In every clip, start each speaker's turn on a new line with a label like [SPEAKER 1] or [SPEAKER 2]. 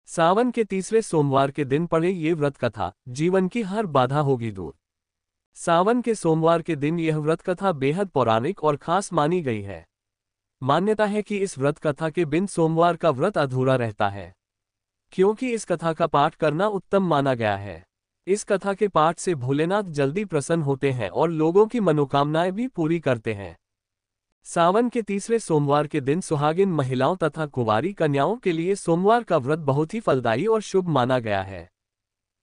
[SPEAKER 1] सावन के तीसरे सोमवार के दिन पढ़े ये व्रत कथा, जीवन की हर बाधा होगी दूर। सावन के सोमवार के दिन यह व्रत कथा बेहद पौराणिक और खास मानी गई है। मान्यता है कि इस व्रत कथा के बिन सोमवार का व्रत अधूरा रहता है, क्योंकि इस कथा का पाठ करना उत्तम माना गया है। इस कथा के पाठ से भोलेनाथ जल्दी प्रसन्न होते हैं और लोगों की मनोकामनाएं भी पूरी करते हैं। सावन के तीसरे सोमवार के दिन सुहागिन महिलाओं तथा कुंवारी कन्याओं के लिए सोमवार का व्रत बहुत ही फलदायी और शुभ माना गया है।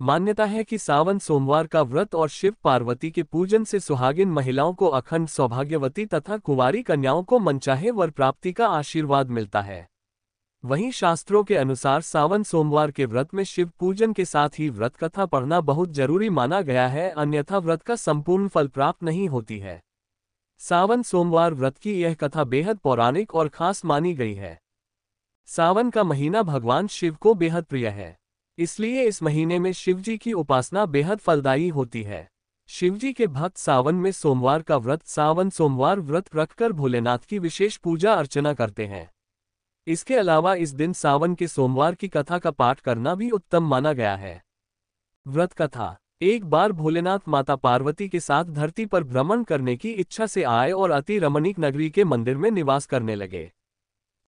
[SPEAKER 1] मान्यता है कि सावन सोमवार का व्रत और शिव पार्वती के पूजन से सुहागिन महिलाओं को अखंड सौभाग्यवती तथा कुंवारी कन्याओं को मनचाहे वर प्राप्ति का आशीर्वाद मिलता है। वहीं शास्त्रों के अनुसार सावन सोमवार के व्रत में शिव पूजन के साथ ही व्रत कथा पढ़ना बहुत जरूरी माना गया है, अन्यथा व्रत का संपूर्ण फल प्राप्त नहीं होती है। सावन सोमवार व्रत की यह कथा बेहद पौराणिक और खास मानी गई है। सावन का महीना भगवान शिव को बेहद प्रिय है, इसलिए इस महीने में शिवजी की उपासना बेहद फलदायी होती है। शिवजी के भक्त सावन में सोमवार का व्रत सावन सोमवार व्रत रखकर भोलेनाथ की विशेष पूजा अर्चना करते हैं। इसके अलावा इस दिन सावन के सोमवार की कथा का पाठ करना भी उत्तम माना गया है। व्रत कथा। एक बार भोलेनाथ माता पार्वती के साथ धरती पर भ्रमण करने की इच्छा से आए और अति रमणीक नगरी के मंदिर में निवास करने लगे।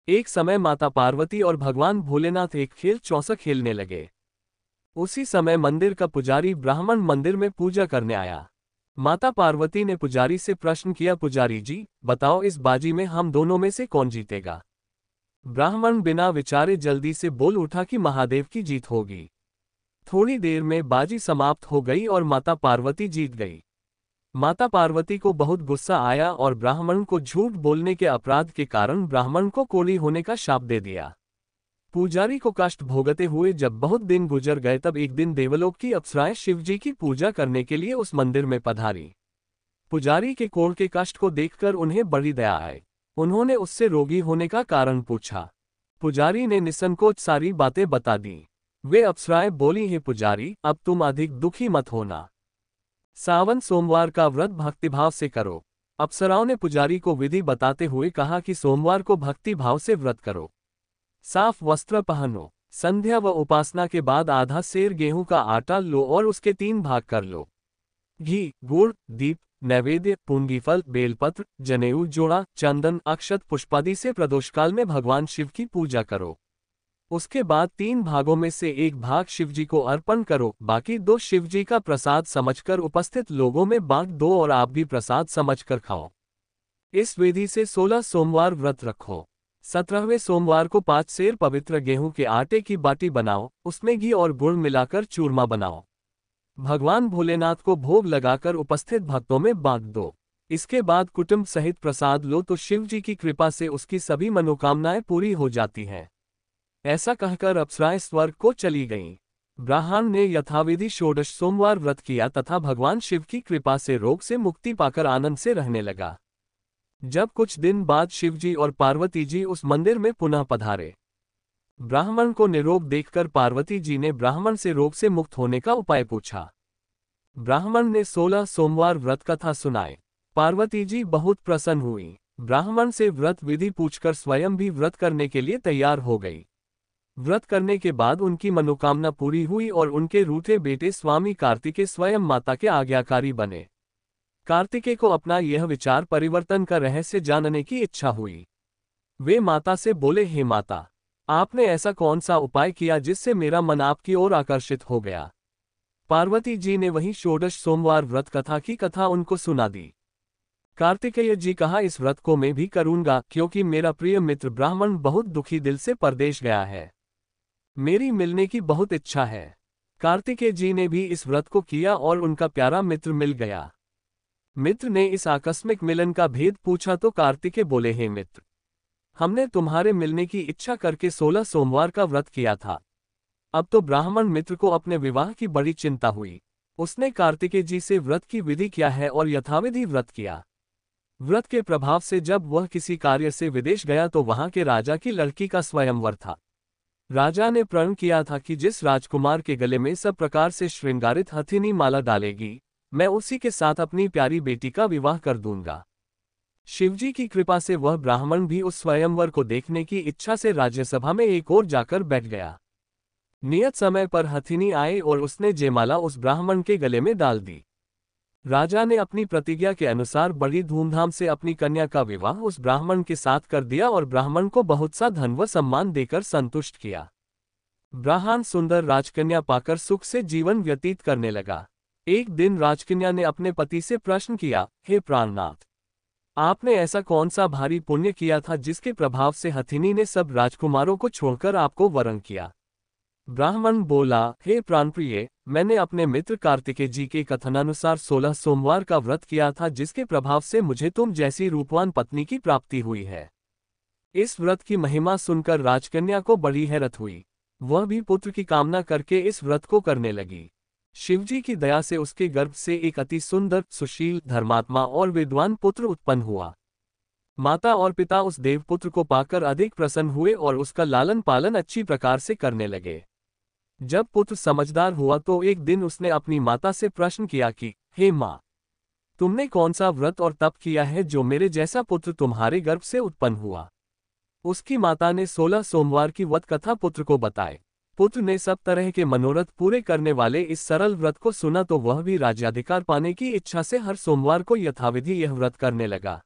[SPEAKER 1] एक समय माता पार्वती और भगवान भोलेनाथ एक खेल चौसा खेलने लगे। उसी समय मंदिर का पुजारी ब्राह्मण मंदिर में पूजा करने आया। माता पार्वती ने पुजारी से प्रश्न किया, पुजारी जी बताओ, इस बाजी में हम दोनों में से कौन जीतेगा? ब्राह्मण बिना विचारे जल्दी से बोल उठा कि महादेव की जीत होगी। थोड़ी देर में बाजी समाप्त हो गई और माता पार्वती जीत गई। माता पार्वती को बहुत गुस्सा आया और ब्राह्मण को झूठ बोलने के अपराध के कारण ब्राह्मण को कोढ़ी होने का शाप दे दिया। पुजारी को कष्ट भोगते हुए जब बहुत दिन गुजर गए, तब एक दिन देवलोक की अप्सराएं शिवजी की पूजा करने के लिए उस मंदिर में पधारी। पुजारी के कोढ़ के कष्ट को देखकर उन्हें बड़ी दया आई। उन्होंने उससे रोगी होने का कारण पूछा। पुजारी ने निसंकोच सारी बातें बता दी। वे अप्सराएं बोली, हे पुजारी, अब तुम अधिक दुखी मत होना। सावन सोमवार का व्रत भक्तिभाव से करो। अप्सराओं ने पुजारी को विधि बताते हुए कहा कि सोमवार को भक्तिभाव से व्रत करो। साफ वस्त्र पहनो। संध्या व उपासना के बाद आधा सेर गेहूं का आटा लो और उसके 3 भाग कर लो। घी, गुड़, दीप, नैवेद्य, पुंगीफल, बेलपत्र, जनेऊ जोड़ा, चंदन, अक्षत पुष्पादि से प्रदोषकाल में भगवान शिव की पूजा करो। उसके बाद 3 भागों में से 1 भाग शिवजी को अर्पण करो, बाकी 2 शिवजी का प्रसाद समझकर उपस्थित लोगों में बांट दो और आप भी प्रसाद समझकर खाओ। इस विधि से 16 सोमवार व्रत रखो। 17वें सोमवार को 5 सेर पवित्र गेहूं के आटे की बाटी बनाओ, उसमें घी और गुड़ मिलाकर चूरमा बनाओ। भगवान भोलेनाथ को भोग लगाकर उपस्थित भक्तों में बांट दो। इसके बाद कुटुंब सहित प्रसाद लो तो शिवजी की कृपा से उसकी सभी मनोकामनाएं पूरी हो जाती हैं। ऐसा कहकर अप्सराएं स्वर्ग को चली गईं। ब्राह्मण ने यथाविधि षोडश सोमवार व्रत किया तथा भगवान शिव की कृपा से रोग से मुक्ति पाकर आनंद से रहने लगा। जब कुछ दिन बाद शिवजी और पार्वती जी उस मंदिर में पुनः पधारे। ब्राह्मण को निरोग देखकर पार्वती जी ने ब्राह्मण से रोग से मुक्त होने का उपाय पूछा। ब्राह्मण ने 16 सोमवार व्रत कथा सुनाए। पार्वती जी बहुत प्रसन्न हुई। ब्राह्मण से व्रत विधि पूछकर स्वयं भी व्रत करने के लिए तैयार हो गई। व्रत करने के बाद उनकी मनोकामना पूरी हुई और उनके रूठे बेटे स्वामी कार्तिकेय स्वयं माता के आज्ञाकारी बने। कार्तिकेय को अपना यह विचार परिवर्तन का रहस्य जानने की इच्छा हुई। वे माता से बोले, हे माता, आपने ऐसा कौन सा उपाय किया जिससे मेरा मन आपकी ओर आकर्षित हो गया? पार्वती जी ने वही षोडश सोमवार व्रत कथा की कथा उनको सुना दी। कार्तिकेय जी कहा, इस व्रत को मैं भी करूंगा, क्योंकि मेरा प्रिय मित्र ब्राह्मण बहुत दुखी दिल से परदेश गया है। मेरी मिलने की बहुत इच्छा है। कार्तिकेय जी ने भी इस व्रत को किया और उनका प्यारा मित्र मिल गया। मित्र ने इस आकस्मिक मिलन का भेद पूछा तो कार्तिकेय बोले, हे मित्र, हमने तुम्हारे मिलने की इच्छा करके 16 सोमवार का व्रत किया था। अब तो ब्राह्मण मित्र को अपने विवाह की बड़ी चिंता हुई। उसने कार्तिकेय जी से व्रत की विधि किया है और यथाविधि व्रत किया। व्रत के प्रभाव से जब वह किसी कार्य से विदेश गया तो वहां के राजा की लड़की का स्वयंवर था। राजा ने प्रण किया था कि जिस राजकुमार के गले में सब प्रकार से श्रृंगारित हथिनी माला डालेगी, मैं उसी के साथ अपनी प्यारी बेटी का विवाह कर दूंगा। शिवजी की कृपा से वह ब्राह्मण भी उस स्वयंवर को देखने की इच्छा से राज्यसभा में एक ओर जाकर बैठ गया। नियत समय पर हथिनी आए और उसने जयमाला उस ब्राह्मण के गले में डाल दी। राजा ने अपनी प्रतिज्ञा के अनुसार बड़ी धूमधाम से अपनी कन्या का विवाह उस ब्राह्मण के साथ कर दिया और ब्राह्मण को बहुत सा धन व सम्मान देकर संतुष्ट किया। ब्राह्मण सुंदर राजकन्या पाकर सुख से जीवन व्यतीत करने लगा। एक दिन राजकन्या ने अपने पति से प्रश्न किया, हे प्राणनाथ, आपने ऐसा कौन सा भारी पुण्य किया था जिसके प्रभाव से हथिनी ने सब राजकुमारों को छोड़कर आपको वरण किया? ब्राह्मण बोला, हे प्राणप्रिय, मैंने अपने मित्र कार्तिकेय जी के कथनानुसार 16 सोमवार का व्रत किया था जिसके प्रभाव से मुझे तुम जैसी रूपवान पत्नी की प्राप्ति हुई है। इस व्रत की महिमा सुनकर राजकन्या को बड़ी हैरत हुई। वह भी पुत्र की कामना करके इस व्रत को करने लगी। शिवजी की दया से उसके गर्भ से एक अति सुंदर, सुशील, धर्मात्मा और विद्वान पुत्र उत्पन्न हुआ। माता और पिता उस देवपुत्र को पाकर अधिक प्रसन्न हुए और उसका लालन पालन अच्छी प्रकार से करने लगे। जब पुत्र समझदार हुआ तो एक दिन उसने अपनी माता से प्रश्न किया कि, हे माँ, तुमने कौन सा व्रत और तप किया है जो मेरे जैसा पुत्र तुम्हारे गर्भ से उत्पन्न हुआ? उसकी माता ने 16 सोमवार की व्रत कथा पुत्र को बताए। पुत्र ने सब तरह के मनोरथ पूरे करने वाले इस सरल व्रत को सुना तो वह भी राज्याधिकार पाने की इच्छा से हर सोमवार को यथाविधि यह व्रत करने लगा।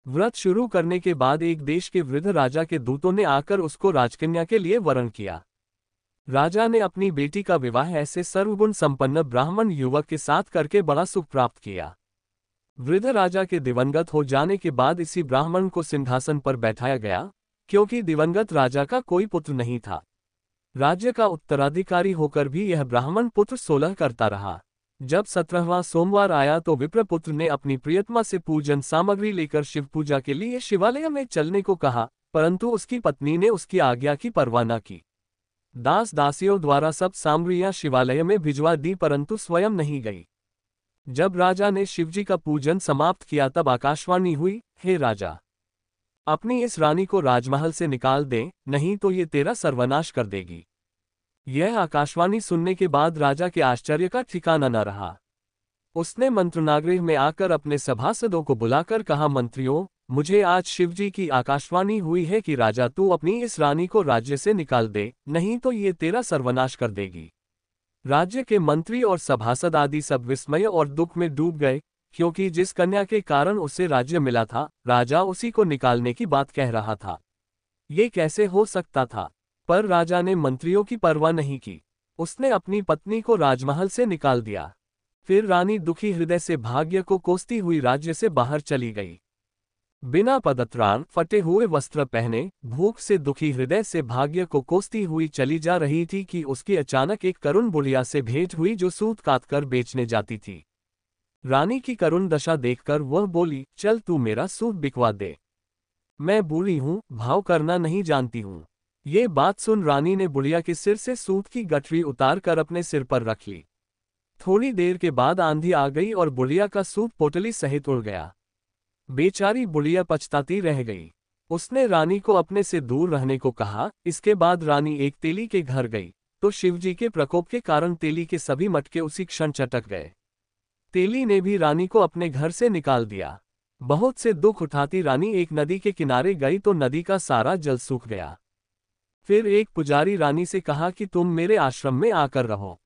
[SPEAKER 1] व्रत शुरू करने के बाद एक देश के वृद्ध राजा के दूतों ने आकर उसको राजकन्या के लिए वरण किया। राजा ने अपनी बेटी का विवाह ऐसे सर्वगुण संपन्न ब्राह्मण युवक के साथ करके बड़ा सुख प्राप्त किया। वृद्ध राजा के दिवंगत हो जाने के बाद इसी ब्राह्मण को सिंहासन पर बैठाया गया, क्योंकि दिवंगत राजा का कोई पुत्र नहीं था। राज्य का उत्तराधिकारी होकर भी यह ब्राह्मण पुत्र 16 करता रहा। जब 17वां सोमवार आया तो विप्रपुत्र ने अपनी प्रियतमा से पूजन सामग्री लेकर शिव पूजा के लिए शिवालय में चलने को कहा, परंतु उसकी पत्नी ने उसकी आज्ञा की परवाह न की। दास दासियों द्वारा सब सामग्रियां शिवालय में भिजवा दी परंतु स्वयं नहीं गई। जब राजा ने शिवजी का पूजन समाप्त किया तब आकाशवाणी हुई, हे राजा, अपनी इस रानी को राजमहल से निकाल दे, नहीं तो ये तेरा सर्वनाश कर देगी। यह आकाशवाणी सुनने के बाद राजा के आश्चर्य का ठिकाना न रहा। उसने मंत्रनागृह में आकर अपने सभासदों को बुलाकर कहा, मंत्रियों, मुझे आज शिवजी की आकाशवाणी हुई है कि राजा तू अपनी इस रानी को राज्य से निकाल दे, नहीं तो ये तेरा सर्वनाश कर देगी। राज्य के मंत्री और सभासद आदि सब विस्मय और दुख में डूब गए, क्योंकि जिस कन्या के कारण उसे राज्य मिला था, राजा उसी को निकालने की बात कह रहा था। ये कैसे हो सकता था? पर राजा ने मंत्रियों की परवाह नहीं की। उसने अपनी पत्नी को राजमहल से निकाल दिया। फिर रानी दुखी हृदय से भाग्य को कोसती हुई राज्य से बाहर चली गई। बिना पदत्राण, फटे हुए वस्त्र पहने, भूख से दुखी हृदय से भाग्य को कोसती हुई चली जा रही थी कि उसकी अचानक एक करुण बुढ़िया से भेंट हुई जो सूत काटकर बेचने जाती थी। रानी की करुण दशा देखकर वह बोली, चल तू मेरा सूत बिकवा दे। मैं बूढ़ी हूँ, भाव करना नहीं जानती हूँ। ये बात सुन रानी ने बुढ़िया के सिर से सूत की गठरी उतार कर अपने सिर पर रख ली। थोड़ी देर के बाद आंधी आ गई और बुढ़िया का सूत पोटली सहित उड़ गया। बेचारी बुढ़िया पछताती रह गई। उसने रानी को अपने से दूर रहने को कहा। इसके बाद रानी एक तेली के घर गई तो शिवजी के प्रकोप के कारण तेली के सभी मटके उसी क्षण चटक गए। तेली ने भी रानी को अपने घर से निकाल दिया। बहुत से दुख उठाती रानी एक नदी के किनारे गई तो नदी का सारा जल सूख गया। फिर एक पुजारी रानी से कहा कि तुम मेरे आश्रम में आकर रहो,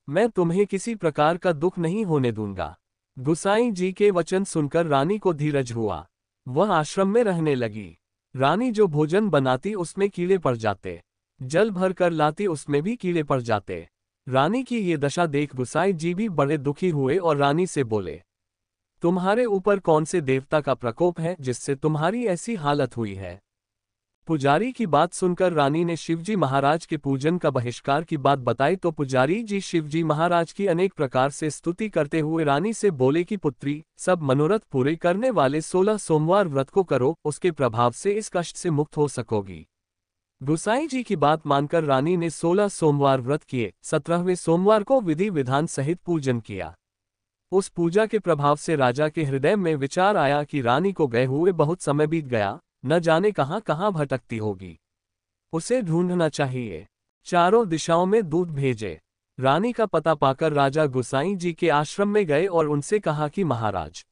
[SPEAKER 1] मैं तुम्हें किसी प्रकार का दुख नहीं होने दूंगा। गुसाई जी के वचन सुनकर रानी को धीरज हुआ। वह आश्रम में रहने लगी। रानी जो भोजन बनाती उसमें कीड़े पड़ जाते, जल भर कर लाती उसमें भी कीड़े पड़ जाते। रानी की ये दशा देख गुसाई जी भी बड़े दुखी हुए और रानी से बोले, तुम्हारे ऊपर कौन से देवता का प्रकोप है जिससे तुम्हारी ऐसी हालत हुई है? पुजारी की बात सुनकर रानी ने शिवजी महाराज के पूजन का बहिष्कार की बात बताई तो पुजारी जी शिवजी महाराज की अनेक प्रकार से स्तुति करते हुए रानी से बोले कि पुत्री, सब मनोरथ पूरे करने वाले 16 सोमवार व्रत को करो, उसके प्रभाव से इस कष्ट से मुक्त हो सकोगी। गुसाई जी की बात मानकर रानी ने 16 सोमवार व्रत किए। 17वें सोमवार को विधि विधान सहित पूजन किया। उस पूजा के प्रभाव से राजा के हृदय में विचार आया कि रानी को गए हुए बहुत समय बीत गया, न जाने कहां कहां भटकती होगी, उसे ढूंढना चाहिए। चारों दिशाओं में दूत भेजे। रानी का पता पाकर राजा गुसाई जी के आश्रम में गए और उनसे कहा कि महाराज,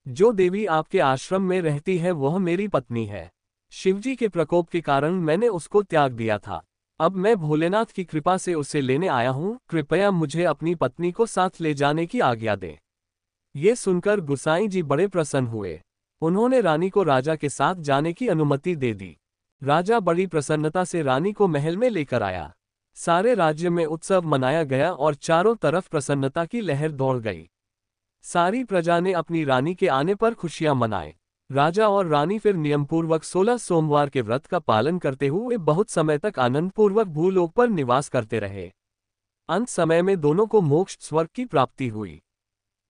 [SPEAKER 1] जो देवी आपके आश्रम में रहती है वह मेरी पत्नी है। शिवजी के प्रकोप के कारण मैंने उसको त्याग दिया था। अब मैं भोलेनाथ की कृपा से उसे लेने आया हूँ, कृपया मुझे अपनी पत्नी को साथ ले जाने की आज्ञा दें। ये सुनकर गुसाई जी बड़े प्रसन्न हुए। उन्होंने रानी को राजा के साथ जाने की अनुमति दे दी। राजा बड़ी प्रसन्नता से रानी को महल में लेकर आया। सारे राज्य में उत्सव मनाया गया और चारों तरफ प्रसन्नता की लहर दौड़ गई। सारी प्रजा ने अपनी रानी के आने पर खुशियां मनाए। राजा और रानी फिर नियमपूर्वक 16 सोमवार के व्रत का पालन करते हुए बहुत समय तक आनंदपूर्वक भूलोक पर निवास करते रहे। अंत समय में दोनों को मोक्ष स्वर्ग की प्राप्ति हुई।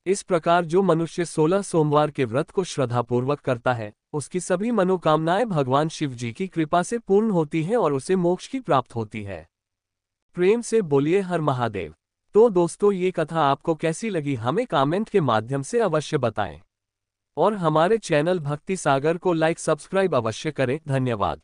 [SPEAKER 1] इस प्रकार जो मनुष्य 16 सोमवार के व्रत को श्रद्धापूर्वक करता है, उसकी सभी मनोकामनाएं भगवान शिव जी की कृपा से पूर्ण होती हैं और उसे मोक्ष की प्राप्त होती है। प्रेम से बोलिए हर महादेव। तो दोस्तों, ये कथा आपको कैसी लगी हमें कमेंट के माध्यम से अवश्य बताएं और हमारे चैनल भक्ति सागर को लाइक सब्सक्राइब अवश्य करें। धन्यवाद।